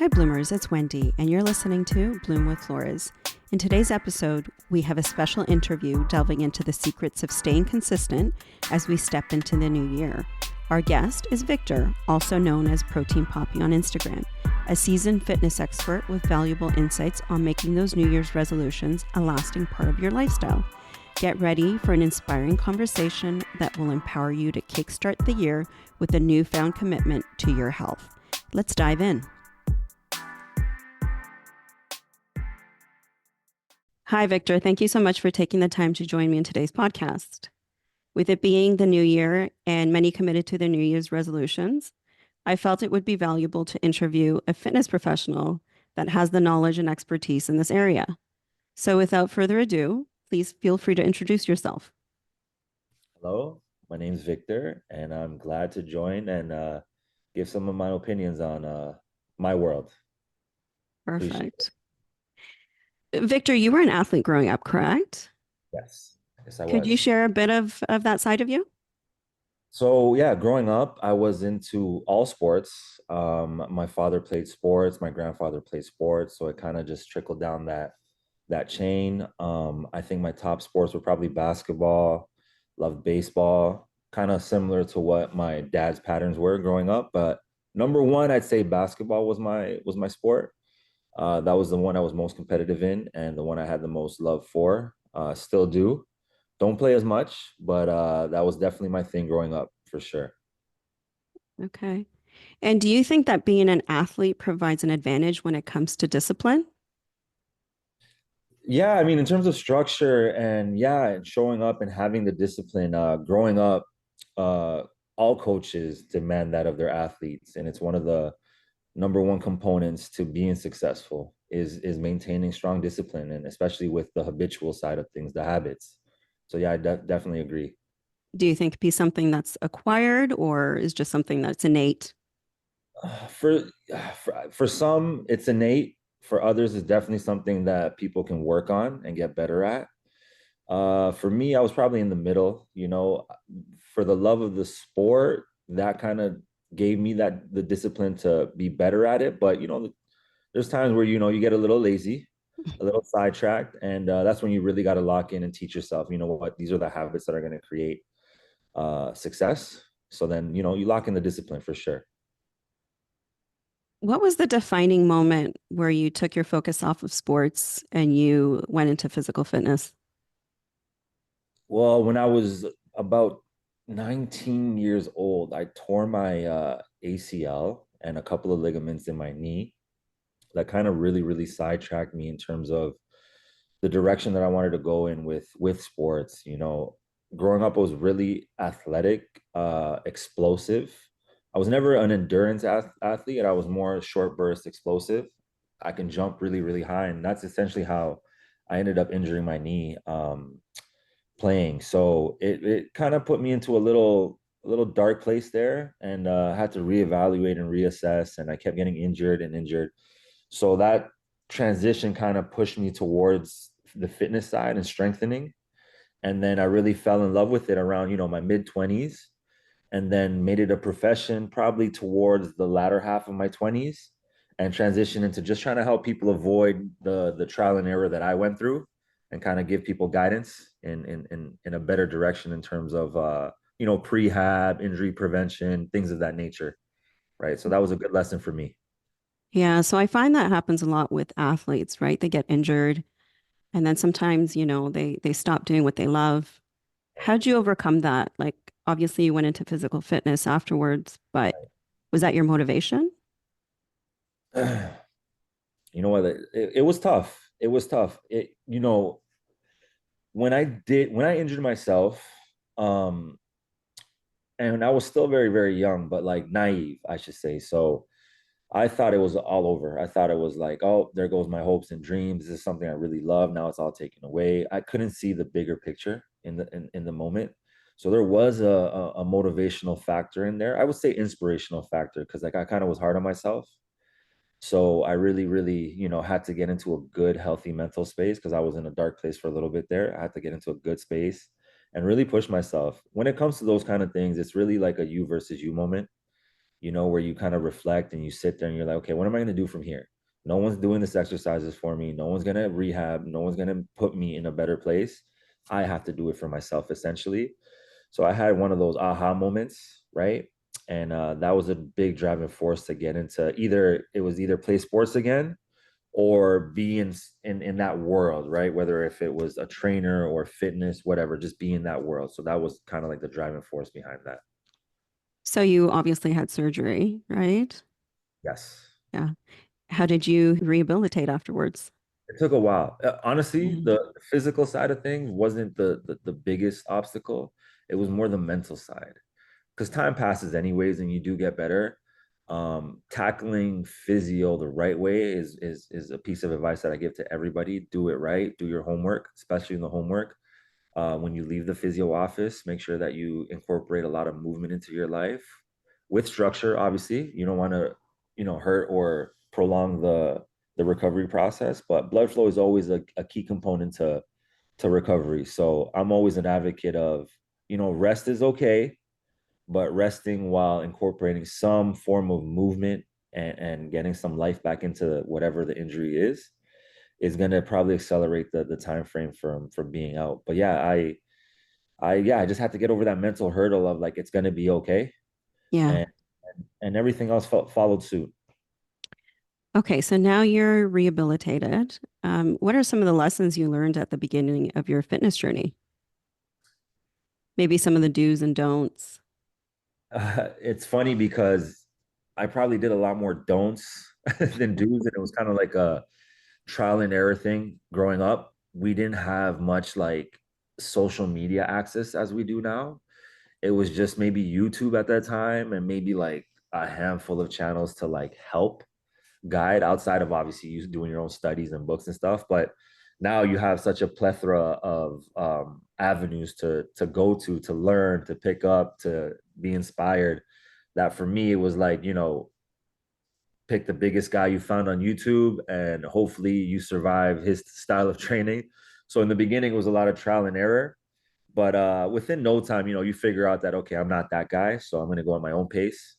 Hi, Bloomers, it's Wendy, and you're listening to Bloom with Flores. In today's episode, we have a special interview delving into the secrets of staying consistent as we step into the new year. Our guest is Victor, also known as Protein Poppy on Instagram, a seasoned fitness expert with valuable insights on making those New Year's resolutions a lasting part of your lifestyle. Get ready for an inspiring conversation that will empower you to kickstart the year with a newfound commitment to your health. Let's dive in. Hi, Victor. Thank you so much for taking the time to join me in today's podcast. With it being the new year and many committed to their New Year's resolutions, I felt it would be valuable to interview a fitness professional that has the knowledge and expertise in this area. So without further ado, please feel free to introduce yourself. Hello, my name is Victor, and I'm glad to join and give some of my opinions on my world. Appreciate it. Perfect. Victor, you were an athlete growing up, correct? Yes, yes, I Could you was. share a bit of that side of you? So yeah, growing up, I was into all sports. My father played sports, my grandfather played sports, so it kind of just trickled down that chain. I think my top sports were probably basketball, loved baseball, kind of similar to what my dad's patterns were growing up. But number one, I'd say basketball was my sport. That was the one I was most competitive in and the one I had the most love for. Still do. Don't play as much, but that was definitely my thing growing up for sure. Okay. And do you think that being an athlete provides an advantage when it comes to discipline? Yeah, I mean, in terms of structure and yeah, and showing up and having the discipline, growing up, uh, all coaches demand that of their athletes, and it's one of the number one components to being successful is maintaining strong discipline, and especially with the habitual side of things, the habits. So yeah, I definitely agree. Do you think it be something that's acquired or is just something that's innate? For for some, it's innate. For others, it's definitely something that people can work on and get better at. For me, I was probably in the middle. For the love of the sport, that kind of gave me that the discipline to be better at it. But there's times where you get a little lazy, a little sidetracked, and that's when you really got to lock in and teach yourself. You know what? These are the habits that are going to create success. So then you lock in the discipline for sure. What was the defining moment where you took your focus off of sports and you went into physical fitness? Well, when I was about 19 years old, I tore my ACL and a couple of ligaments in my knee that kind of really, really sidetracked me in terms of the direction that I wanted to go in with sports. Growing up, I was really athletic, explosive. I was never an endurance athlete. I was more short burst explosive. I can jump really, really high, and that's essentially how I ended up injuring my knee. Playing. So it kind of put me into a little dark place there, and had to reevaluate and reassess. And I kept getting injured and injured. So that transition kind of pushed me towards the fitness side and strengthening. And then I really fell in love with it around my mid 20s, and then made it a profession probably towards the latter half of my 20s, and transition into just trying to help people avoid the trial and error that I went through, and kind of give people guidance in a better direction in terms of prehab, injury prevention, things of that nature. Right. So that was a good lesson for me. Yeah, so I find that happens a lot with athletes, right? They get injured and then sometimes, they stop doing what they love. How'd you overcome that? Like obviously you went into physical fitness afterwards, but was that your motivation? You know what? It was tough. It was tough. When I injured myself, um, and I was still very, very young, but like naive, I should say. So I thought it was all over. I thought it was like, oh, there goes my hopes and dreams. This is something I really love. Now it's all taken away. I couldn't see the bigger picture in the moment. So there was a motivational factor in there. I would say inspirational factor, because like I kind of was hard on myself. So I really, really, had to get into a good, healthy mental space, because I was in a dark place for a little bit there. I had to get into a good space and really push myself. When it comes to those kind of things, it's really like a you versus you moment. where you kind of reflect and you sit there and you're like, okay, what am I going to do from here? No one's doing this exercises for me. No one's going to rehab. No one's going to put me in a better place. I have to do it for myself, essentially. So I had one of those aha moments, right? And that was a big driving force to get into either play sports again or be in that world, right? Whether if it was a trainer or fitness, whatever, just be in that world. So that was kind of like the driving force behind that. So you obviously had surgery, right? Yes. Yeah. How did you rehabilitate afterwards? It took a while. Honestly, Yeah. the physical side of things wasn't the biggest obstacle. It was more the mental side. Because time passes anyways and you do get better. Tackling physio the right way is a piece of advice that I give to everybody. Do it right, do your homework, especially in the homework. When you leave the physio office, make sure that you incorporate a lot of movement into your life with structure. Obviously, you don't want to, hurt or prolong the recovery process. But blood flow is always a key component to recovery. So I'm always an advocate of, rest is okay, but resting while incorporating some form of movement and getting some life back into whatever the injury is going to probably accelerate the time frame from being out. But yeah, I just had to get over that mental hurdle of like it's going to be okay, Yeah. and and everything else followed suit. Okay, so now you're rehabilitated. What are some of the lessons you learned at the beginning of your fitness journey? Maybe some of the do's and don'ts. It's funny because I probably did a lot more don'ts than do's, and it was kind of like a trial and error thing growing up. We didn't have much like social media access as we do now. It was just maybe YouTube at that time and maybe like a handful of channels to like help guide outside of obviously you doing your own studies and books and stuff. But now you have such a plethora of avenues to go to learn, to pick up, to be inspired. That for me, it was like, pick the biggest guy you found on YouTube and hopefully you survive his style of training. So in the beginning, it was a lot of trial and error. But within no time, you figure out that, okay, I'm not that guy. So I'm going to go at my own pace.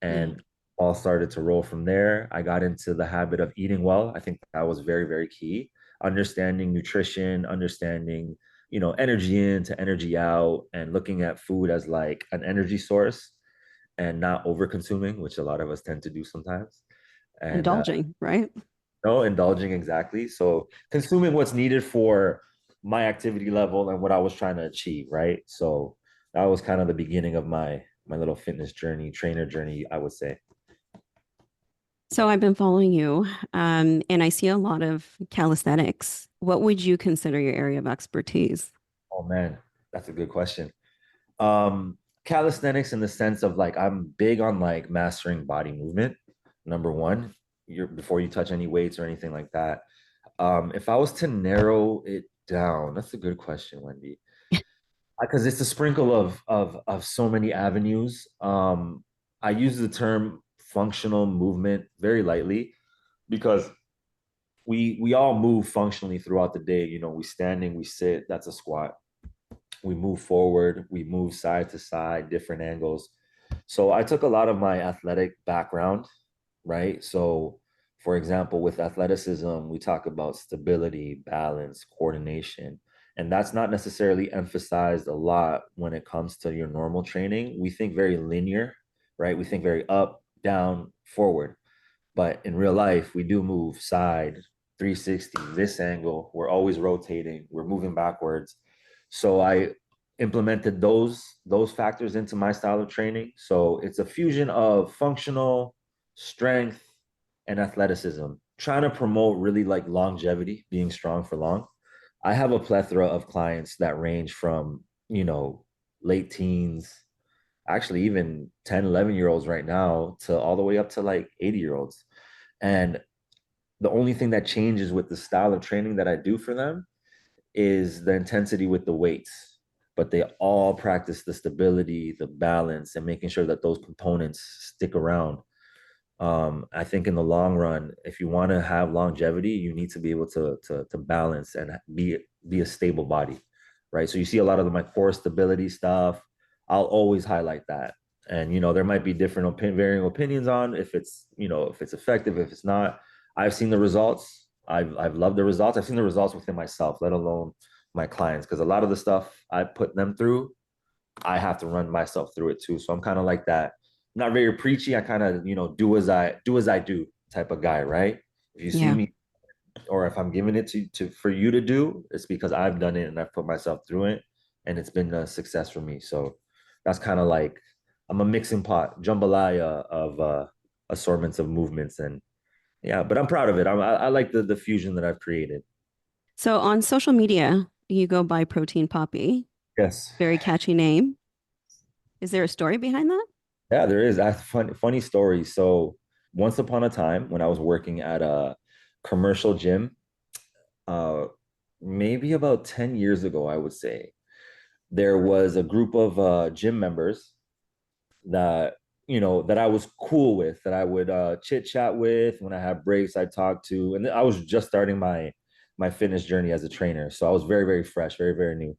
Yeah. And all started to roll from there. I got into the habit of eating well. I think that was very, very key. Understanding nutrition, understanding, energy in to energy out, and looking at food as like an energy source and not over consuming, which a lot of us tend to do sometimes. And Indulging, right? no, indulging exactly. So consuming what's needed for my activity level and what I was trying to achieve, right? So that was kind of the beginning of my little fitness journey, trainer journey, I would say. So I've been following you, and I see a lot of calisthenics. What would you consider your area of expertise? Oh man, that's a good question. Um, Calisthenics in the sense of like I'm big on like mastering body movement. Number one, you're before you touch any weights or anything like that. If I was to narrow it down, that's a good question, Wendy. Because it's a sprinkle of so many avenues. I use the term functional movement very lightly because we all move functionally throughout the day. We standing, we sit, that's a squat. We move forward, we move side to side, different angles. So I took a lot of my athletic background, right? So, for example, with athleticism, we talk about stability, balance, coordination, and that's not necessarily emphasized a lot when it comes to your normal training. We think very linear, right? We think very up, down, forward. But in real life, we do move side, 360, this angle. We're always rotating. We're moving backwards. So I implemented those factors into my style of training. So it's a fusion of functional strength and athleticism, trying to promote really like longevity, being strong for long. I have a plethora of clients that range from, late teens, actually even 10, 11 year olds right now to all the way up to like 80 year olds. And the only thing that changes with the style of training that I do for them is the intensity with the weights. But they all practice the stability, the balance, and making sure that those components stick around. I think in the long run, if you want to have longevity, you need to be able to balance and be a stable body, right? So you see a lot of my core stability stuff. I'll always highlight that. And there might be different varying opinions on if it's effective, if it's not. I've seen the results. I've loved the results. I've seen the results within myself, let alone my clients, because a lot of the stuff I put them through, I have to run myself through it too. So I'm kind of like that. I'm not very preachy. I kind of do as I do type of guy, right? If you see Yeah. me, or if I'm giving it to for you to do, it's because I've done it and I've put myself through it, and it's been a success for me. So that's kind of like I'm a mixing pot, jambalaya of assortments of movements, and yeah, but I'm proud of it. I like the fusion that I've created. So on social media, you go by Protein Poppy. Yes. Very catchy name. Is there a story behind that? Yeah, there is. Funny story. So once upon a time, when I was working at a commercial gym, uh, maybe about 10 years ago, I would say, there was a group of gym members that that I was cool with, that I would chit chat with when I had breaks. I'd talk to, and I was just starting my fitness journey as a trainer, so I was very very fresh, very very new.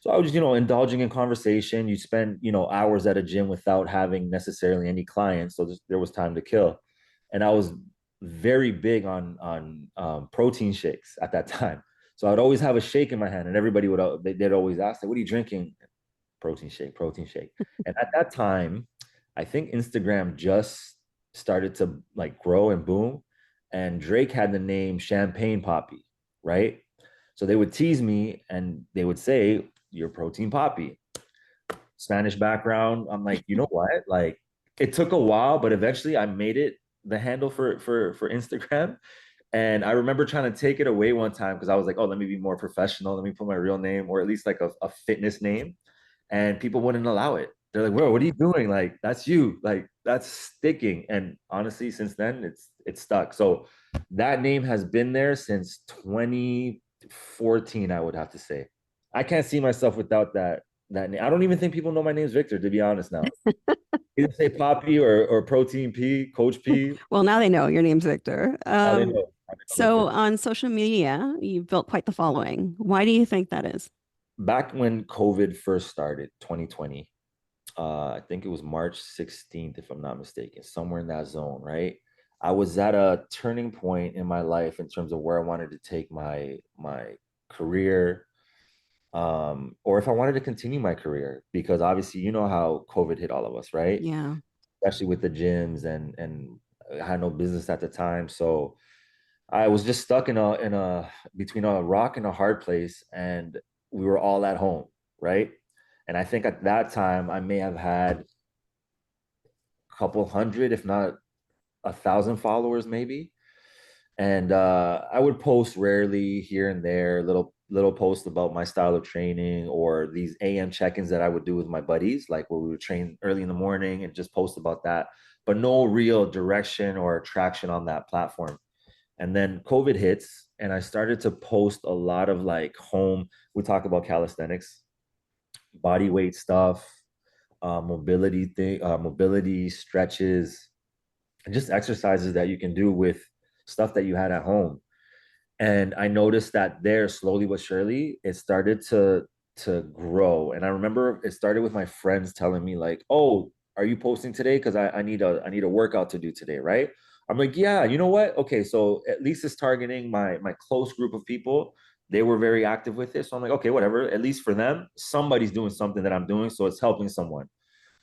So I was indulging in conversation. You spend hours at a gym without having necessarily any clients, so there was time to kill, and I was very big on protein shakes at that time. So I'd always have a shake in my hand, and everybody they'd always ask, like, "What are you drinking?" Protein shake, protein shake. And at that time, I think Instagram just started to like grow and boom. And Drake had the name Champagne Poppy, right? So they would tease me and they would say, "You're Protein Poppy." Spanish background. I'm like, you know what? Like, it took a while, but eventually I made it the handle for Instagram. And I remember trying to take it away one time because I was like, oh, let me be more professional. Let me put my real name, or at least like a fitness name, and people wouldn't allow it. They're like, "Whoa, what are you doing? Like, that's you. Like, that's sticking." And honestly, since then, it's stuck. So that name has been there since 2014, I would have to say. I can't see myself without that name. I don't even think people know my name's Victor, to be honest now. Either say Poppy or Protein P, Coach P. Well, now they know your name's Victor. Now they know. Now they know So Victor. on social media, you've built quite the following. Why do you think that is? Back when COVID first started, 2020, I think it was March 16th, if I'm not mistaken, somewhere in that zone, right? I was at a turning point in my life in terms of where I wanted to take my career, or if I wanted to continue my career, because obviously you know how COVID hit all of us, right? Yeah. Especially with the gyms, and I had no business at the time, so I was just stuck in a between a rock and a hard place, and we were all at home, right? And I think at that time I may have had a couple hundred, if not 1,000 followers, maybe. And I would post rarely here and there, little posts about my style of training, or these AM check-ins that I would do with my buddies, like where we would train early in the morning and just post about that, but no real direction or traction on that platform. And then COVID hits, and I started to post a lot of like home. We talk about calisthenics, body weight stuff, mobility stretches, and just exercises that you can do with stuff that you had at home. And I noticed that there, slowly but surely, it started to grow. And I remember it started with my friends telling me like, "Oh, are you posting today? Because I need a workout to do today, right?" I'm like, "Yeah, you know what? Okay, so at least it's targeting my close group of people. They were very active with it. So I'm like, okay, whatever. At least for them, somebody's doing something that I'm doing. So it's helping someone."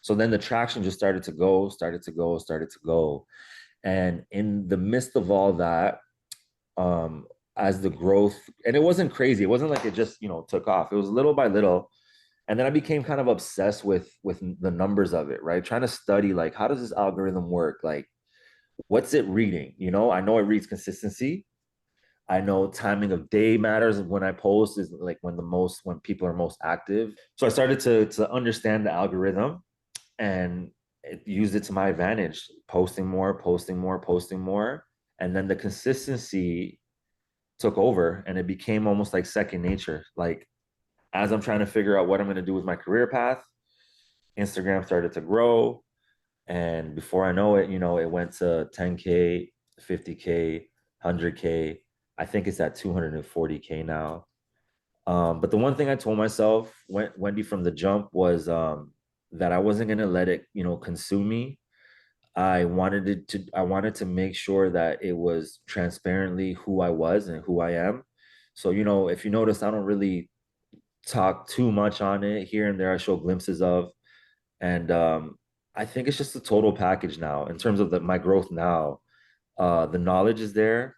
So then the traction just started to go, started to go, started to go. And in the midst of all that, um, as the growth, and it wasn't crazy. It wasn't like it just, took off. It was little by little. And then I became kind of obsessed with the numbers of it, right? Trying to study like, how does this algorithm work? Like, what's it reading? I know it reads consistency. I know timing of day matters. When I post is like when people are most active. So I started to understand the algorithm, and used it to my advantage, posting more, posting more, posting more. And then the consistency took over, and it became almost like second nature. Like, as I'm trying to figure out what I'm going to do with my career path, Instagram started to grow. And before I know it, it went to 10K, 50K, 100K. I think it's at 240K now. But the one thing I told myself, Wendy, from the jump was that I wasn't going to let it, consume me. I wanted to make sure that it was transparently who I was and who I am. So, if you notice, I don't really talk too much on it. Here and there I show glimpses of. And I think it's just a total package now in terms of my growth now. The knowledge is there,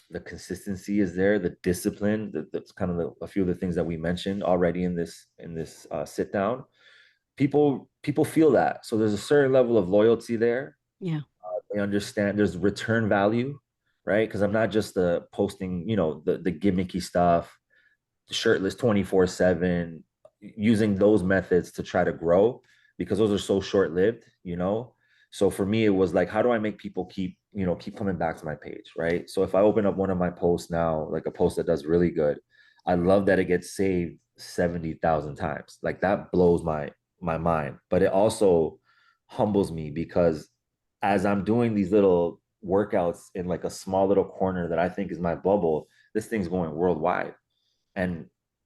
the consistency is there, the discipline. That's kind of a few of the things that we mentioned already in this sit down. People feel that, so there's a certain level of loyalty there. Yeah. They understand there's return value, right? Because I'm not just posting, the gimmicky stuff, shirtless 24/7, using those methods to try to grow, because those are so short-lived. So for me, it was like, how do I make people keep coming back to my page, right? So if I open up one of my posts now, like a post that does really good, I love that it gets saved 70,000 times. Like, that blows my mind. But it also humbles me, because as I'm doing these little workouts in like a small little corner that I think is my bubble, this thing's going worldwide. And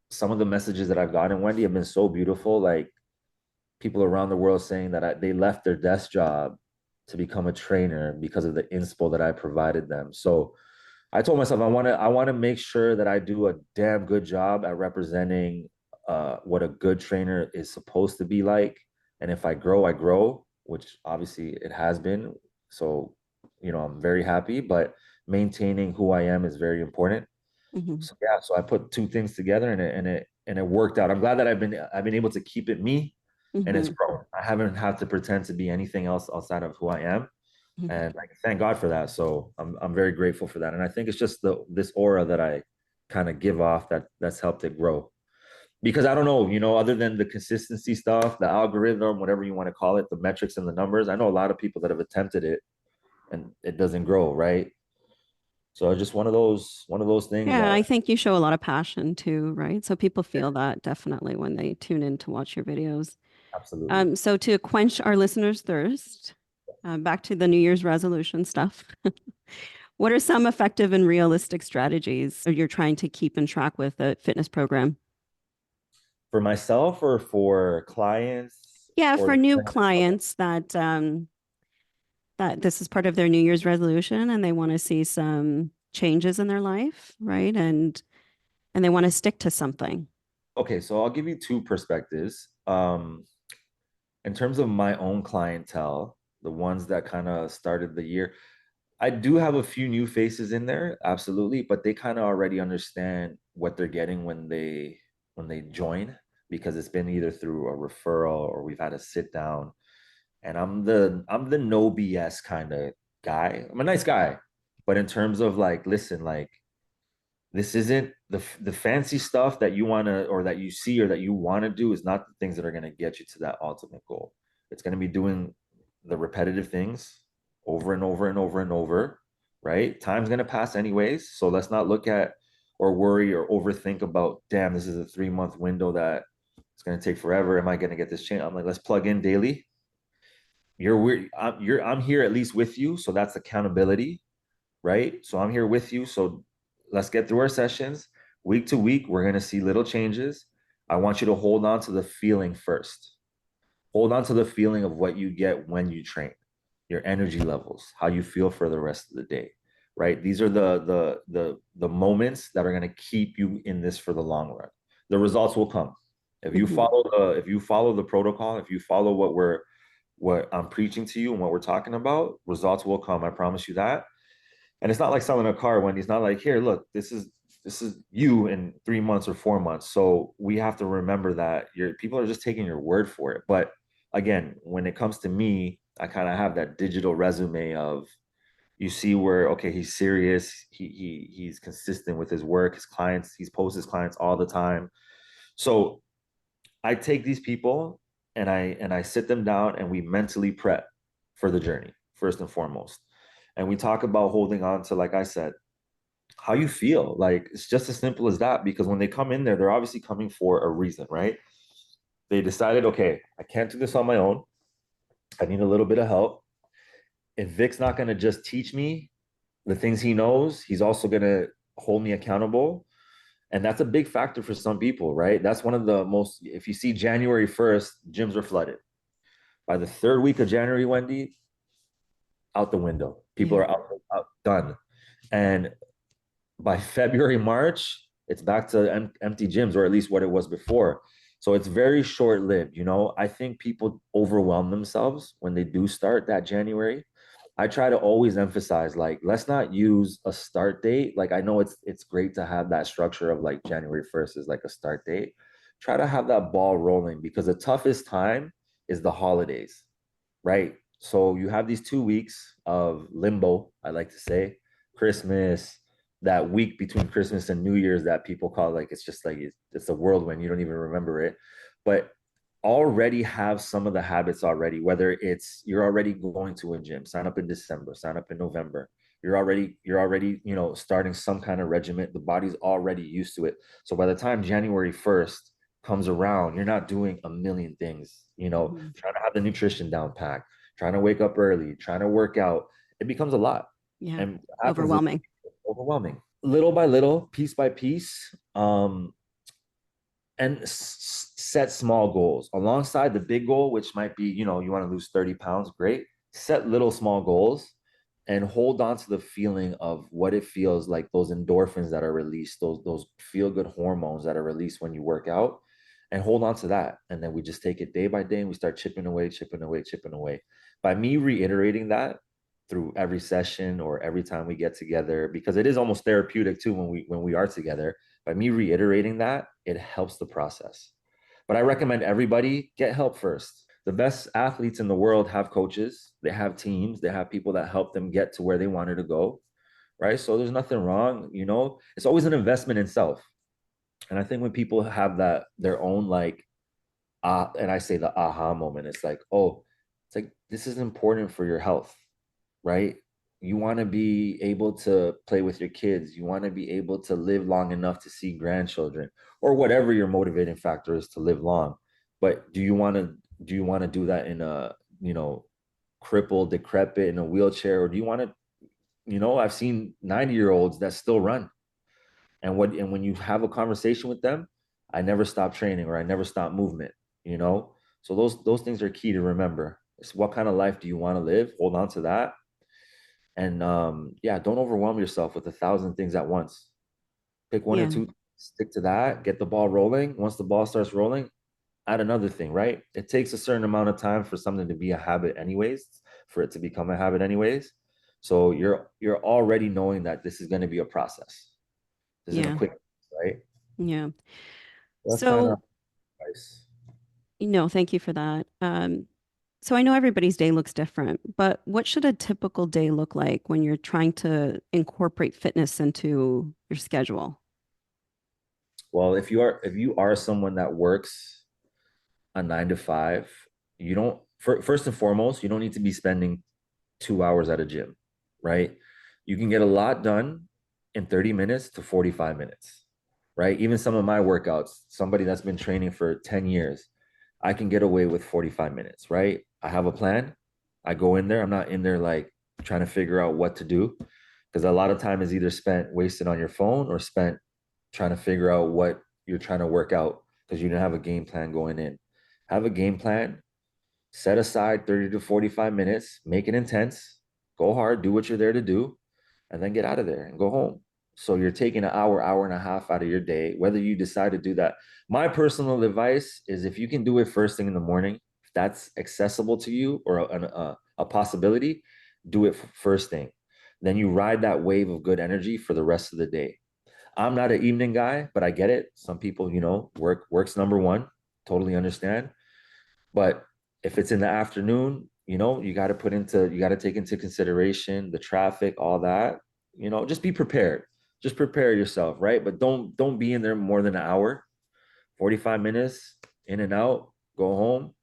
some of the messages that I've gotten, Wendy, have been so beautiful. Like, people around the world saying that they left their desk job to become a trainer because of the inspo that I provided them. So I told myself, I want to make sure that I do a damn good job at representing what a good trainer is supposed to be like. And if I grow, I grow, which obviously it has been. So, I'm very happy, but maintaining who I am is very important. Hmm. So yeah, so I put two things together, and it worked out. I'm glad that I've been able to keep it me, and it's Hmm. grown. I haven't had to pretend to be anything else outside of who I am, and like, thank God for that. So I'm very grateful for that, and I think it's just this aura that I kind of give off that's helped it grow. Because I don't know, other than the consistency stuff, the algorithm, whatever you want to call it, the metrics and the numbers, I know a lot of people that have attempted it and it doesn't grow, right? So it's just one of those things Yeah, that I think you show a lot of passion too, right? So people feel that definitely when they tune in to watch your videos. absolutely. So to quench our listeners' thirst, back to the New Year's resolution stuff. What are some effective and realistic strategies you're trying to keep in track with a fitness program? For myself or for clients Yeah, or for the new parents? Okay. clients that this is part of their New Year's resolution and they want to see some changes in their life, right? And they want to stick to something. Okay, so I'll give you two perspectives. In terms of my own clientele, the ones that kind of started the year, I do have a few new faces in there, absolutely, but they kind of already understand what they're getting when they join, because it's been either through a referral or we've had a sit down. And I'm the no BS kind of guy. I'm a nice guy, but in terms of like, listen, like, this isn't the fancy stuff that you want to, or that you see, or that you want to do, is not the things that are going to get you to that ultimate goal. It's going to be doing the repetitive things over and over and over and over, right? Time's going to pass anyways, so let's not look at or worry or overthink about, damn, this is a 3 month window that it's going to take forever, am I going to get this change? I'm like, let's plug in daily. I'm here at least with you, so that's accountability, right? So I'm here with you. So let's get through our sessions. Week to week, we're going to see little changes. I want you to hold on to the feeling first. Hold on to the feeling of what you get when you train, your energy levels, how you feel for the rest of the day, right? These are the moments that are going to keep you in this for the long run. The results will come. Mhm. If you follow the protocol, if you follow what I'm preaching to you and what we're talking about, results will come. I promise you that. And it's not like selling a car, when he's not like, here, look, this is you in 3 months or 4 months. So we have to remember that your people are just taking your word for it. But again, when it comes to me, I kind of have that digital resume of, you see where, okay, he's serious, he's consistent with his work, his clients, he's posts his clients all the time. So I take these people, and I sit them down, and we mentally prep for the journey first and foremost. And we talk about holding on to, like I said, how you feel. Like, it's just as simple as that, because when they come in there, they're obviously coming for a reason, right? They decided, okay, I can't do this on my own. I need a little bit of help. If Vic's not going to just teach me the things he knows, he's also going to hold me accountable. And that's a big factor for some people, right? That's one of the most, if you see January 1st, gyms are flooded. By the third week of January, Wendy, out the window. People Yeah. are out done. And by February, March, it's back to empty gyms, or at least what it was before. So it's very short lived. I think people overwhelm themselves when they do start that January. I try to always emphasize, like, let's not use a start date. Like, I know it's great to have that structure of like January 1st is like a start date. Try to have that ball rolling, because the toughest time is the holidays, right? So you have these 2 weeks of limbo, I like to say, Christmas, that week between Christmas and New Year's that people call, like, it's just like it's a whirlwind. You don't even remember it. But already have some of the habits already, whether it's you're already going to a gym, sign up in December, sign up in November. You're already, starting some kind of regimen. The body's already used to it. So by the time January 1st comes around, you're not doing a million things, Hmm. trying to have the nutrition down packed, trying to wake up early, trying to work out. It becomes a lot. Yeah. And what happens is Overwhelming. overwhelming. Little by little, piece by piece, and set small goals alongside the big goal, which might be, you want to lose 30 pounds. Great. Set little small goals and hold on to the feeling of what it feels like, those endorphins that are released, those feel good hormones that are released when you work out, and hold on to that. And then we just take it day by day, and we start chipping away, chipping away, chipping away. By me reiterating that through every session or every time we get together, because it is almost therapeutic too when we are together. By me reiterating that, it helps the process. But I recommend everybody get help first. The best athletes in the world have coaches, they have teams, they have people that help them get to where they wanted to go, right? So there's nothing wrong. It's always an investment in self. And I think when people have that, their own, like, and I say the aha moment, it's like, oh, it's like, this is important for your health, right? You want to be able to play with your kids. You want to be able to live long enough to see grandchildren, or whatever your motivating factor is to live long. But do you want to do that in a, crippled, decrepit, in a wheelchair, or do you want to, I've seen 90-year-olds that still run. And when you have a conversation with them, I never stop training, or I never stop movement, you know? So those things are key to remember. It's what kind of life do you want to live? Hold on to that. And yeah, don't overwhelm yourself with 1,000 things at once. Pick one or Yeah. two, stick to that, get the ball rolling. Once the ball starts rolling, add another thing, right? It takes a certain amount of time for something to be a habit anyways, for it to become a habit anyways. So you're already knowing that this is going to be a process. This isn't a Yeah. quick, right? Yeah. That's kind of So, advice. thank you for that. So I know everybody's day looks different, but what should a typical day look like when you're trying to incorporate fitness into your schedule? Well, if you are someone that works a 9 to 5, you don't, first and foremost, you don't need to be spending 2 hours at a gym, right? You can get a lot done in 30 minutes to 45 minutes, right? Even some of my workouts, somebody that's been training for 10 years, I can get away with 45 minutes, right? I have a plan. I go in there. I'm not in there like trying to figure out what to do, because a lot of time is either spent wasted on your phone or spent trying to figure out what you're trying to work out because you didn't have a game plan going in. Have a game plan, set aside 30 to 45 minutes, make it intense, go hard, do what you're there to do, and then get out of there and go home. So you're taking an hour, hour and a half out of your day, whether you decide to do that. My personal advice is, if you can do it first thing in the morning, if that's accessible to you, or a possibility, do it first thing. Then you ride that wave of good energy for the rest of the day. I'm not an evening guy, but I get it. Some people, work's number one. Totally understand. But if it's in the afternoon, you got to take into consideration the traffic, all that. Just be prepared. Just prepare yourself, right? But don't be in there more than an hour, 45 minutes in and out, go home,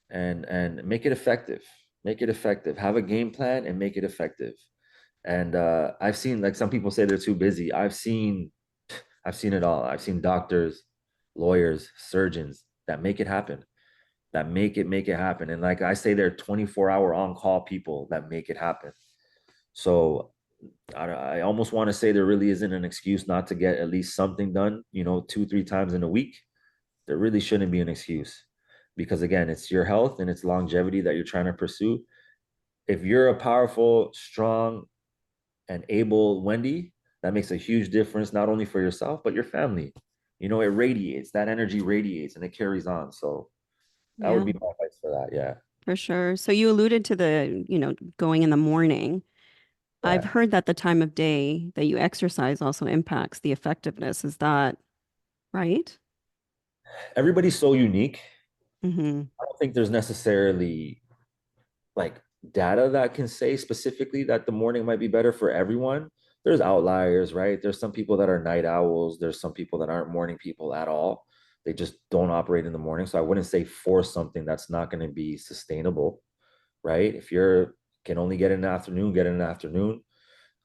and make it effective. Make it effective. Have a game plan and make it effective. And I've seen, like, some people say they're too busy. I've seen it all. I've seen doctors, lawyers, surgeons that make it happen, that make it happen. And like I say, they're 24-hour on-call people that make it happen. So I almost want to say there really isn't an excuse not to get at least something done, 2, 3 times in a week. There really shouldn't be an excuse. because again, it's your health and it's longevity that you're trying to pursue. If you're a powerful, strong, and able Wendy, that makes a huge difference, not only for yourself, but your family. It radiates, that energy radiates and it carries on. So that would Yeah, be my advice for that. Yeah. for sure. So you alluded to going in the morning. I've Yeah. heard that the time of day that you exercise also impacts the effectiveness. Is that right? Everybody's so unique. Mm-hmm. I don't think there's necessarily like data that can say specifically that the morning might be better for everyone. There's outliers, right? There's some people that are night owls. There's some people that aren't morning people at all. They just don't operate in the morning. So I wouldn't say force something that's not going to be sustainable, right? If you're can only get in the afternoon, get in the afternoon.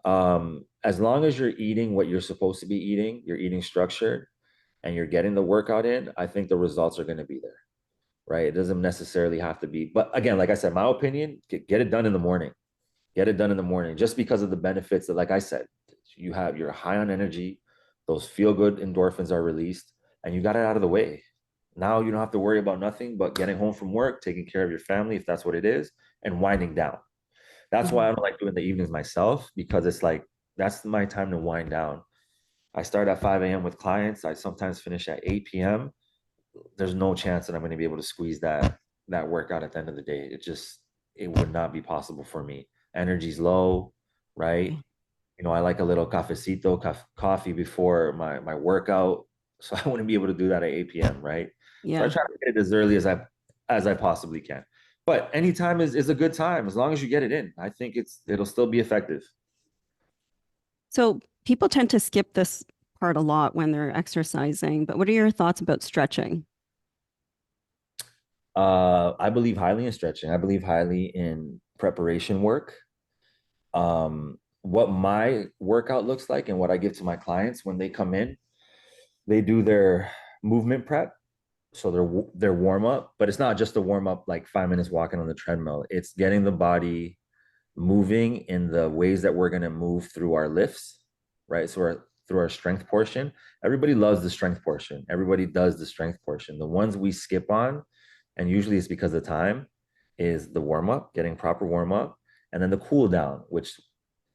As long as you're eating what you're supposed to be eating, you're eating structured, and you're getting the workout in, I think the results are going to be there, right? It doesn't necessarily have to be, but again, like I said, my opinion, get it done in the morning. Get it done in the morning, just because of the benefits that, like I said, you're high on energy, those feel good endorphins are released, and you got it out of the way. Now you don't have to worry about nothing but getting home from work, taking care of your family, if that's what it is, and winding down. That's why Mm-hmm. I don't like doing the evenings myself, because it's like that's my time to wind down. I start at 5 a.m. with clients. I sometimes finish at 8 p.m. There's no chance that I'm going to be able to squeeze that workout at the end of the day. It would not be possible for me. Energy's low, right? I like a little cafecito, coffee before my workout. So I wouldn't be able to do that at 8 p.m., right? So I Yeah. try to get it as early as I possibly can. But any time is a good time as long as you get it in. I think it'll still be effective. So people tend to skip this part a lot when they're exercising, but what are your thoughts about stretching? I believe highly in stretching. I believe highly in preparation work. What my workout looks like and what I give to my clients when they come in, they do their movement prep, so their warm up, but it's not just a warm up like 5 minutes walking on the treadmill. It's getting the body moving in the ways that we're going to move through our lifts, right? So through our strength portion. Everybody loves the strength portion. Everybody does the strength portion. The ones we skip on, and usually it's because of time, is the warm up, getting proper warm up, and then the cool down, which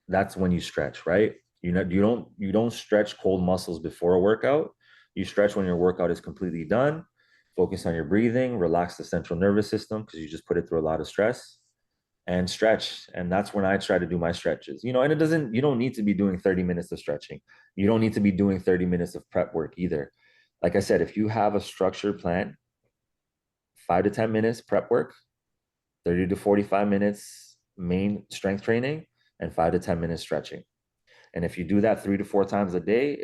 that's when you stretch, right? You don't stretch cold muscles before a workout. You stretch when your workout is completely done. Focus on your breathing, relax the central nervous system because you just put it through a lot of stress, and stretch. And that's when I try to do my stretches. And you don't need to be doing 30 minutes of stretching. You don't need to be doing 30 minutes of prep work either. Like I said, if you have a structured plan, 5 to 10 minutes prep work, 30 to 45 minutes main strength training, and 5 to 10 minutes stretching. And if you do that 3 to 4 times a day,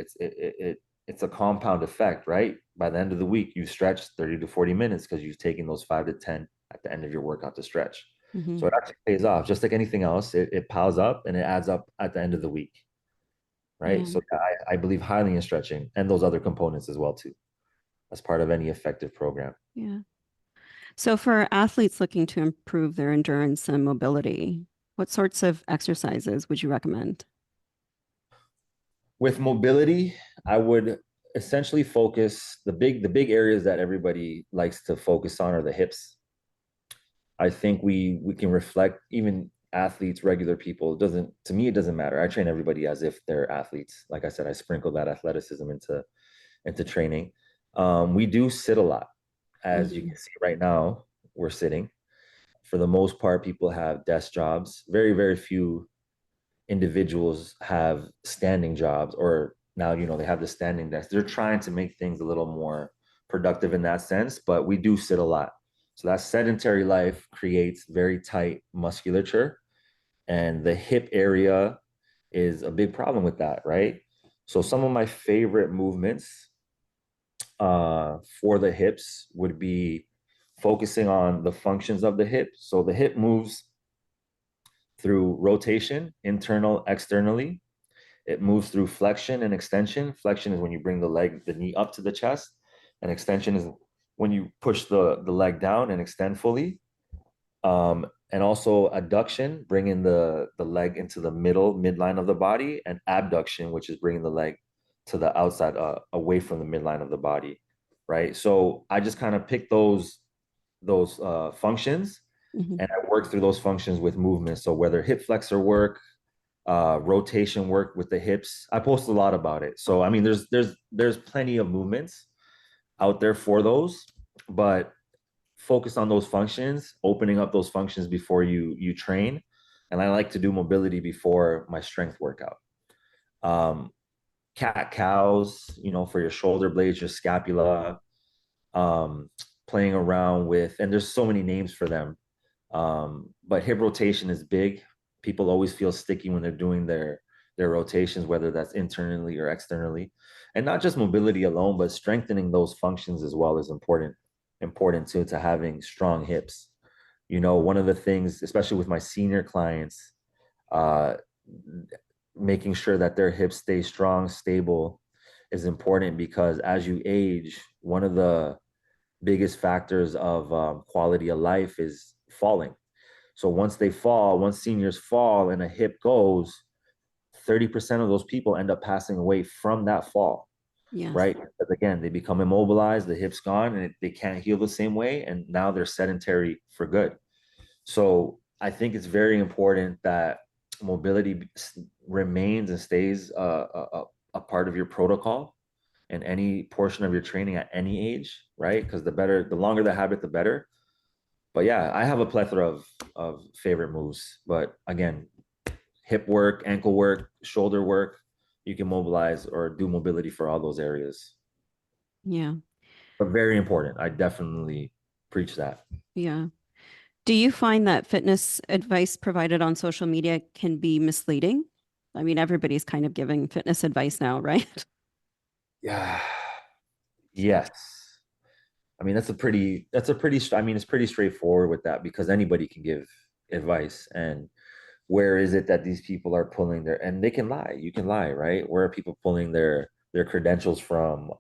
it's a compound effect, right? By the end of the week, you stretch 30 to 40 minutes because you've taken those 5 to 10 at the end of your workout to stretch. Mm-hmm. So it actually pays off. Just like anything else, it piles up and it adds up at the end of the week, right? Yeah. So I believe highly in stretching and those other components as well too, as part of any effective program. Yeah. So for athletes looking to improve their endurance and mobility, what sorts of exercises would you recommend? With mobility, I would essentially focus the big areas that everybody likes to focus on are the hips. I think we can reflect even athletes, regular people. It doesn't matter. I train everybody as if they're athletes. Like I said, I sprinkle that athleticism into training. We do sit a lot, as you Mm-hmm. can see right now. We're sitting. For the most part, people have desk jobs. Very, very few individuals have standing jobs, or now they have the standing desk. They're trying to make things a little more productive in that sense, but we do sit a lot. So that sedentary life creates very tight musculature, and the hip area is a big problem with that, right? So some of my favorite movements for the hips would be focusing on the functions of the hip. So the hip moves through rotation, internal, externally. It moves through flexion and extension. Flexion is when you bring the knee up to the chest, and extension is when you push the leg down and extend fully. And also adduction, bringing the leg into the midline of the body, and abduction, which is bringing the leg to the outside, away from the midline of the body, right? So I just kind of pick those functions, Hmm. and I work through those functions with movement. So whether hip flexor work, rotation work with the hips, I post a lot about it. So I mean, there's plenty of movements out there for those, but focus on those functions, opening up those functions before you train. And I like to do mobility before my strength workout. Um, cat cows, for your shoulder blades, your scapula, um, playing around with, and there's so many names for them. But hip rotation is big. People always feel sticky when they're doing their rotations, whether that's internally or externally. And not just mobility alone, but strengthening those functions as well is important too, to having strong hips. One of the things, especially with my senior clients, uh, making sure that their hips stay strong, stable is important, because as you age, one of the biggest factors of quality of life is falling. So once seniors fall and a hip goes, 30% of those people end up passing away from that fall, Yes. right? Because again, they become immobilized, the hip's gone, and they can't heal the same way. And now they're sedentary for good. So I think it's very important that mobility remains and stays a part of your protocol in any portion of your training at any age, right? Because the longer the habit, the better. But yeah, I have a plethora of favorite moves. But again, hip work, ankle work, shoulder work, you can mobilize or do mobility for all those areas. Yeah. But very important. I definitely preach that. Yeah. Do you find that fitness advice provided on social media can be misleading? I mean, everybody's kind of giving fitness advice now, right? Yeah. Yes. I mean, I mean, it's pretty straightforward with that, because anybody can give advice. And where is it that these people are pulling and they can lie. You can lie, right? Where are people pulling their credentials from?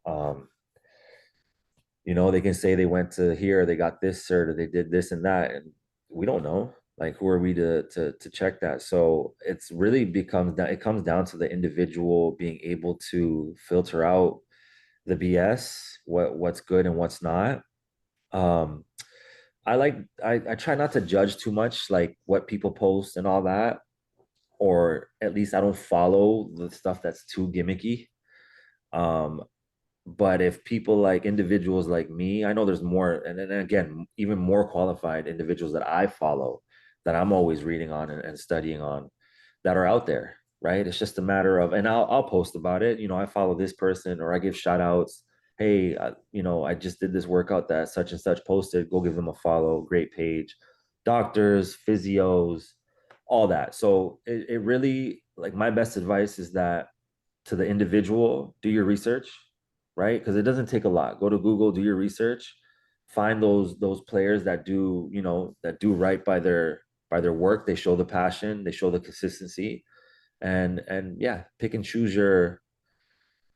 They can say they went to here, they got this cert, or they did this and that, and we don't know. Like, who are we to check that? So it comes down to the individual being able to filter out the BS, what's good and what's not. Um, I try not to judge too much, like what people post and all that, or at least I don't follow the stuff that's too gimmicky. Um, but if people, like individuals like me, I know there's more, and then again, even more qualified individuals that I follow, that I'm always reading on and studying on, that are out there, right? It's just a matter of, and I'll post about it. I follow this person, or I give shout outs. Hey, I just did this workout that such and such posted. Go give them a follow. Great page. Doctors, physios, all that. So it really, like, my best advice is that, to the individual, do your research, right? Because it doesn't take a lot. Go to Google, do your research, find those players that do right by their work. They show the passion, they show the consistency, and yeah, pick and choose your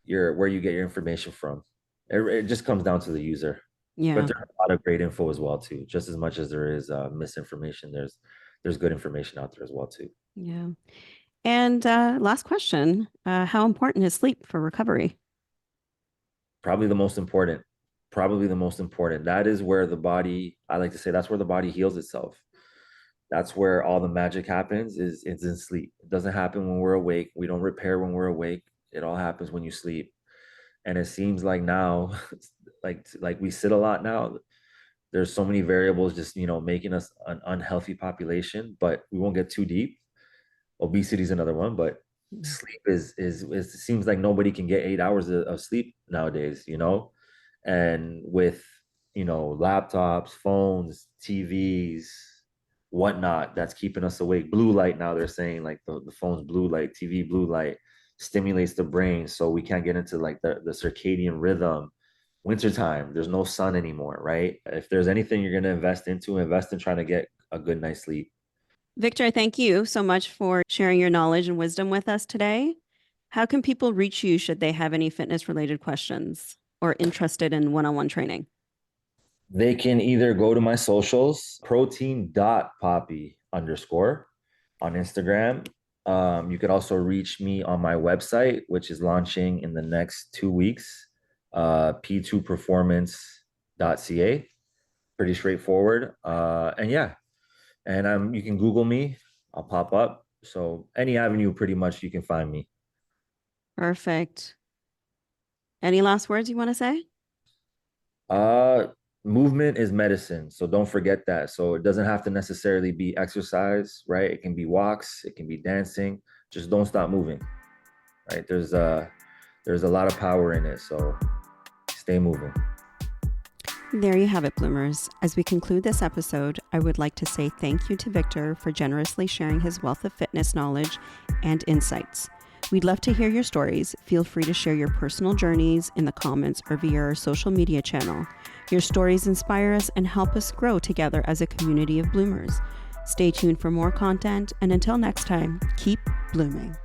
where you get your information from. It just comes down to the user. But Yeah. there's a lot of great info as well too. Just as much as there is misinformation, there's good information out there as well too. Yeah. And last question, how important is sleep for recovery? Probably the most important. Probably the most important. That is where the body, I like to say, that's where the body heals itself. That's where all the magic happens, is it's in sleep. It doesn't happen when we're awake. We don't repair when we're awake. It all happens when you sleep. And it seems like now, like we sit a lot now. There's so many variables just, making us an unhealthy population, but we won't get too deep. Obesity is another one, but Mm. sleep it seems like nobody can get 8 hours of sleep nowadays. And with laptops, phones, TVs, whatnot, that's keeping us awake. Blue light, now they're saying, like, the phone's blue light, TV blue light stimulates the brain, so we can't get into, like, the circadian rhythm. Wintertime, there's no sun anymore, right? If there's anything you're going to invest in trying to get a good night's sleep. Victor, thank you so much for sharing your knowledge and wisdom with us today. How can people reach you should they have any fitness related questions or interested in one on one training? They can either go to my socials, protein.poppy underscore on Instagram. You could also reach me on my website, which is launching in the next 2 weeks, p2performance.ca. pretty straightforward. And yeah, and you can Google me. I'll pop up. So any avenue, pretty much, you can find me. Perfect. Any last words you want to say? Uh, Movement is medicine, so don't forget that. So it doesn't have to necessarily be exercise, right? It can be walks, it can be dancing. Just don't stop moving, right? There's a lot of power in it, so stay moving. There you have it, Bloomers. As we conclude this episode, I would like to say thank you to Victor for generously sharing his wealth of fitness knowledge and insights. We'd love to hear your stories. Feel free to share your personal journeys in the comments or via our social media channel. Your stories inspire us and help us grow together as a community of bloomers. Stay tuned for more content, and until next time, keep blooming.